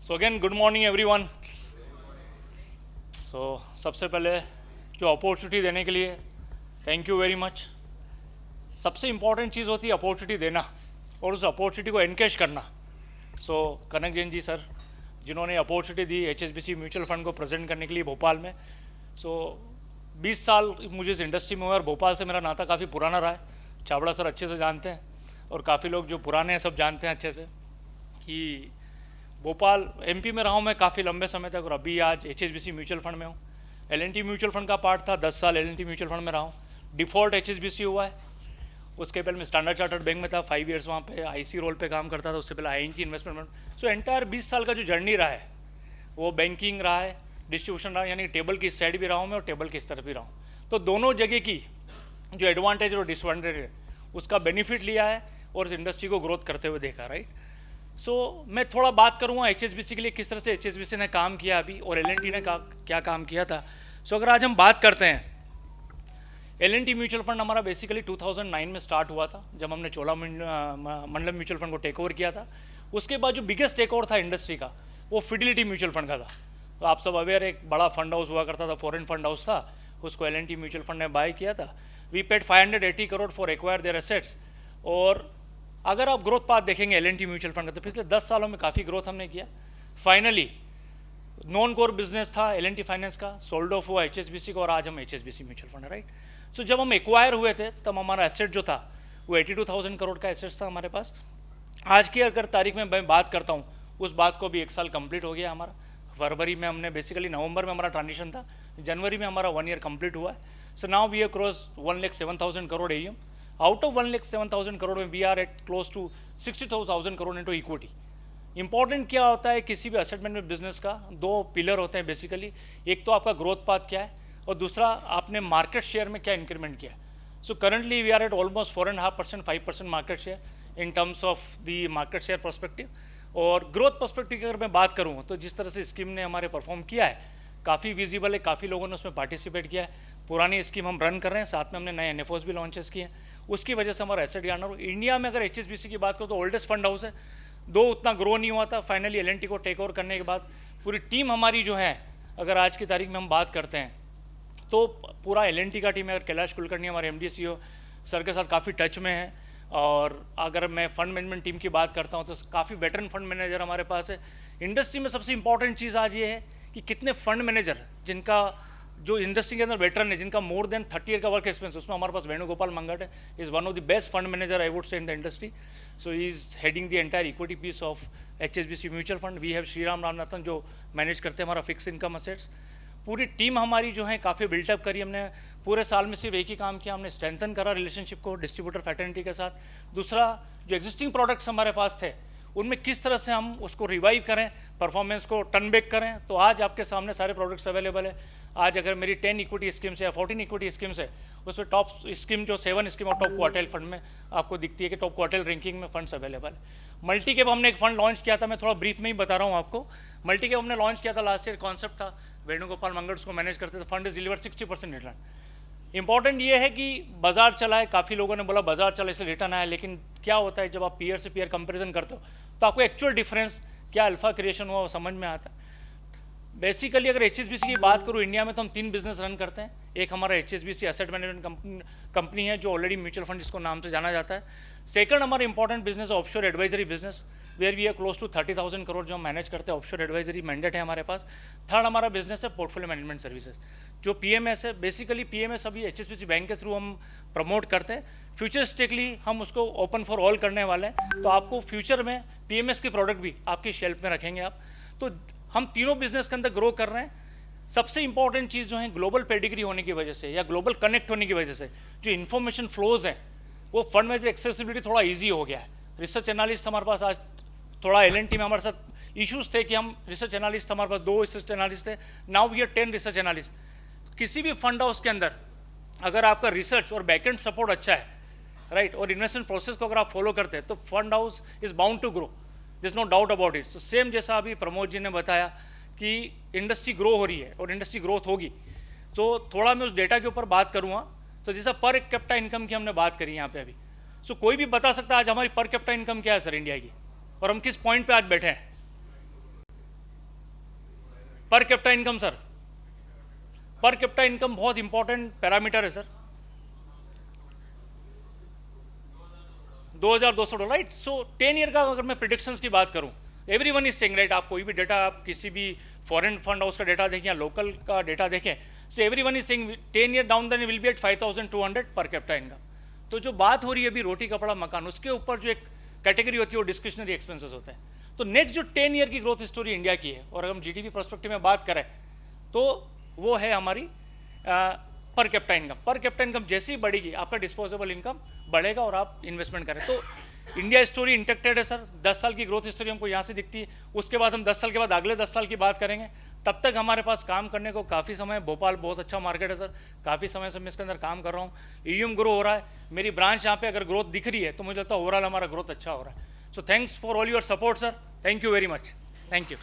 सो again good morning everyone. So सबसे पहले जो अपॉर्चुनिटी देने के लिए थैंक यू वेरी मच। सबसे इम्पॉर्टेंट चीज़ होती है अपॉर्चुनिटी देना और उस अपॉर्चुनिटी को एनकैश करना। सो कनक जैन जी सर जिन्होंने अपॉर्चुनिटी दी HSBC म्यूचुअल फंड को प्रेजेंट करने के लिए भोपाल में। सो 20 साल मुझे इस इंडस्ट्री में हुआ और भोपाल से मेरा नाता काफ़ी पुराना रहा है। छाबड़ा सर अच्छे से जानते हैं और काफ़ी लोग जो पुराने हैं सब जानते हैं अच्छे से कि भोपाल MP में रहा हूँ मैं काफ़ी लंबे समय तक और अभी आज HSBC म्यूचुअल फंड में हूँ। L&T म्यूचुअल फंड का पार्ट था, 10 साल L&T म्यूचुअल फंड में रहा हूँ। डिफ़ॉल्ट HSBC हुआ है। उसके पहले मैं स्टैंडर्ड चार्टर्ड बैंक में था, 5 ईयर्स वहाँ पे IC रोल पे काम करता था। उससे पहले ING इन्वेस्टमेंट। सो एंटायर 20 साल का जो जर्नी रहा है वो बैंकिंग रहा है, डिस्ट्रीब्यूशन रहा है, यानी टेबल की इस साइड भी रहा हूँ मैं और टेबल की इस तरफ भी रहा हूँ। तो दोनों जगह की जो एडवांटेज और डिसएडवांटेज है उसका बेनिफिट लिया है और इस इंडस्ट्री को ग्रोथ करते हुए देखा, राइट। सो मैं थोड़ा बात करूँगा HSBC के लिए किस तरह से HSBC ने काम किया अभी और L&T ने क्या काम किया था। सो अगर आज हम बात करते हैं L&T म्यूचुअल फंड हमारा बेसिकली 2009 में स्टार्ट हुआ था जब हमने चोलामंडलम म्यूचुअल फंड को टेक ओवर किया था। उसके बाद जो बिगेस्ट टेक ओवर था इंडस्ट्री का वो फिडिलिटी म्यूचुअल फंड का था। तो आप सब अवेयर, एक बड़ा फंड हाउस हुआ करता था, फॉरेन फंड हाउस था, उसको L&T म्यूचुअल फंड ने बाय किया था। We paid 580 crore for acquire their assets. और अगर आप ग्रोथ पाथ देखेंगे L&T म्यूचुअल फंड का तो पिछले 10 सालों में काफ़ी ग्रोथ हमने किया। फाइनली नॉन कोर बिजनेस था L&T फाइनेंस का, सोल्ड ऑफ हुआ HSBC को और आज हम HSBC म्यूचुअल फंड है, राइट। सो जब हम एक्वायर हुए थे तब हमारा एसेट जो था वो 82,000 करोड़ का एसेट्स था हमारे पास। आज की अगर तारीख में मैं बात करता हूँ उस बात को भी 1 साल कंप्लीट हो गया हमारा। फरवरी में हमने बेसिकली नवंबर में हमारा ट्रांजिशन था, जनवरी में हमारा 1 ईयर कंप्लीट हुआ है। So now we have cross 1,07,000 crore AUM। Out of 1,07,000 crore में we are at close to 62,000 crore into equity. Important क्या होता है किसी भी एसेट मैनेजमेंट बिजनेस का, 2 पिलर होते हैं बेसिकली। एक तो आपका ग्रोथ पाथ क्या है और दूसरा आपने मार्केट शेयर में क्या इंक्रीमेंट किया है। So currently we are at almost 4.5% 5% market share in terms of the market share perspective. और ग्रोथ पर्सपेक्टिव की अगर मैं बात करूँ तो जिस तरह से स्कीम ने हमारे परफॉर्म किया है काफ़ी विजिबल है, काफ़ी लोगों ने उसमें पार्टिसिपेट किया है। पुरानी स्कीम हम रन कर रहे हैं, साथ में हमने नए NFOs भी लॉन्चेस किए हैं। उसकी वजह से हमारा एसेट गार्नर इंडिया में अगर HSBC की बात करो तो ओल्डेस्ट फंड हाउस है। दो उतना ग्रो नहीं हुआ था, फाइनली L&T को टेक ओवर करने के बाद पूरी टीम हमारी जो है, अगर आज की तारीख में हम बात करते हैं तो पूरा L&T का टीम है। अगर कैलाश कुलकर्णी हमारे MD CEO सर के साथ काफ़ी टच में है। और अगर मैं फंड मैनेजमेंट टीम की बात करता हूँ तो काफ़ी वेटरन फंड मैनेजर हमारे पास है। इंडस्ट्री में सबसे इंपॉर्टेंट चीज़ आज ये है कि कितने फंड मैनेजर जिनका जो इंडस्ट्री के अंदर वेटरन है, जिनका मोर देन 30 ईयर का वर्क एक्सपीरियंस, उसमें हमारे पास वेणुगोपाल मंगट है, is one of the best fund manager I would say in the industry. So he is heading the entire equity piece of HSBC mutual fund. We have Shriram Ramanathan जो manage करते हैं हमारा fix income assets. पूरी team हमारी जो है काफ़ी built up करी हमने। पूरे साल में सिर्फ एक ही काम किया, हमने स्ट्रेंथन करा रिलेशनशिप को डिस्ट्रीब्यूटर फैटर्निटी के साथ। दूसरा, जो एग्जिस्टिंग प्रोडक्ट्स हमारे पास थे उनमें किस तरह से हम उसको रिवाइव करें, परफॉर्मेंस को टर्न बैक करें। तो आज आपके सामने सारे प्रोडक्ट्स अवेलेबल है। आज अगर मेरी 10 इक्विटी स्कीम्स है या 14 इक्विटी स्कीम्स है, उसमें टॉप स्कीम जो 7 स्कीम और टॉप क्वार्टाइल फंड में आपको दिखती है कि टॉप क्वार्टाइल रैंकिंग में फंड्स अवेलेबल है। मल्टी कैप हमने एक फंड लॉन्च किया था, मैं थोड़ा ब्रीफ में ही बता रहा हूँ आपको। मल्टी कैप हमने लॉन्च किया था लास्ट ईयर, कॉन्सेप्ट था वेणुगोपाल मंगट उसको मैनेज करते थे। Fund is deliver 60% return. Important ये है कि बाजार चला है, काफ़ी लोगों ने बोला बाजार चला इसलिए रिटर्न आया, लेकिन क्या होता है जब आप पीयर से पीयर कंपैरिजन करते हो तो आपको एक्चुअल डिफरेंस क्या अल्फा क्रिएशन हुआ वो समझ में आता है। बेसिकली अगर HSBC की बात करूँ इंडिया में तो हम 3 बिजनेस रन करते हैं। एक हमारा HSBC एसेट मैनेजमेंट कंपनी है जो ऑलरेडी म्यूचुअल फंड जिसको नाम से जाना जाता है। सेकंड हमारा इंपॉर्टेंट बिजनेस है offshore advisory business, where we are close to 30,000 crore जो हम मैनेज करते हैं। ऑफशोर एडवाइजरी मैंडेट है हमारे पास। थर्ड हमारा बिजनेस है पोर्टफोलियो मैनेजमेंट सर्विसेज जो PMS है। बेसिकली PMS अभी HSBC बैंक के थ्रू हम प्रमोट करते हैं। फ्यूचरिस्टिकली हम उसको ओपन फॉर ऑल करने वाले हैं, तो आपको फ्यूचर में PMS के प्रोडक्ट भी आपकी शेल्फ में रखेंगे आप। तो हम तीनों बिजनेस के अंदर ग्रो कर रहे हैं। सबसे इंपॉर्टेंट चीज़ जो है ग्लोबल पेडिग्री होने की वजह से या ग्लोबल कनेक्ट होने की वजह से जो इन्फॉर्मेशन फ्लोज हैं वो फंड मैनेजर एक्सेसिबिलिटी थोड़ा ईजी हो गया है। रिसर्च एनालिस्ट हमारे पास आज थोड़ा L&T में हमारे साथ इश्यूज थे कि हम रिसर्च एनालिस्ट, हमारे पास 2 रिसर्च एनालिस्ट थे, now we are 10 research analyst. किसी भी फंड हाउस के अंदर अगर आपका रिसर्च और बैकएंड सपोर्ट अच्छा है, राइट, और इन्वेस्टमेंट प्रोसेस को अगर आप फॉलो करते हैं तो fund house is bound to grow, this no doubt about it. तो सेम जैसा अभी प्रमोद जी ने बताया कि इंडस्ट्री ग्रो हो रही है और इंडस्ट्री ग्रोथ होगी, तो थोड़ा मैं उस डेटा के ऊपर बात करूँगा। तो जैसा पर कैपिटा इनकम की हमने बात करी यहाँ पे अभी, सो कोई भी बता सकता है आज हमारी पर कैपिटा इनकम क्या है सर इंडिया की, और हम किस पॉइंट पे आज बैठे हैं। Per capita income sir, per capita income बहुत इंपॉर्टेंट पैरामीटर है सर। $2,200, राइट। सो 10 ईयर का अगर मैं प्रिडिक्शंस की बात करूं, एवरीवन इज सेइंग, राइट, आप कोई भी डेटा, आप किसी भी फॉरेन फंड हाउस का डेटा देखें या लोकल का डेटा देखें, so everyone is saying 10 year down the will be at 5,200 per capita income. तो जो बात हो रही है अभी रोटी कपड़ा मकान, उसके ऊपर जो एक कैटेगरी होती है वो डिस्क्रिशनरी एक्सपेंसेस होते हैं। तो नेक्स्ट जो 10 ईयर की ग्रोथ स्टोरी इंडिया की है, और अगर हम जीडीपी पर्सपेक्टिव में बात करें तो वो है हमारी per capita income. Per capita income जैसे ही बढ़ेगी आपका डिस्पोजेबल इनकम बढ़ेगा और आप इन्वेस्टमेंट करें। तो इंडिया स्टोरी इंटेक्टेड है सर। 10 साल की ग्रोथ स्टोरी हमको यहाँ से दिखती है। उसके बाद हम 10 साल के बाद अगले 10 साल की बात करेंगे। तब तक हमारे पास काम करने को काफ़ी समय है। भोपाल बहुत अच्छा मार्केट है सर, काफ़ी समय से मैं इसके अंदर काम कर रहा हूँ। ईयूएम ग्रो हो रहा है, मेरी ब्रांच यहाँ पे अगर ग्रोथ दिख रही है तो मुझे लगता है ओवरऑल हमारा ग्रोथ अच्छा हो रहा है। So thanks for all your support sir, thank you very much, thank you.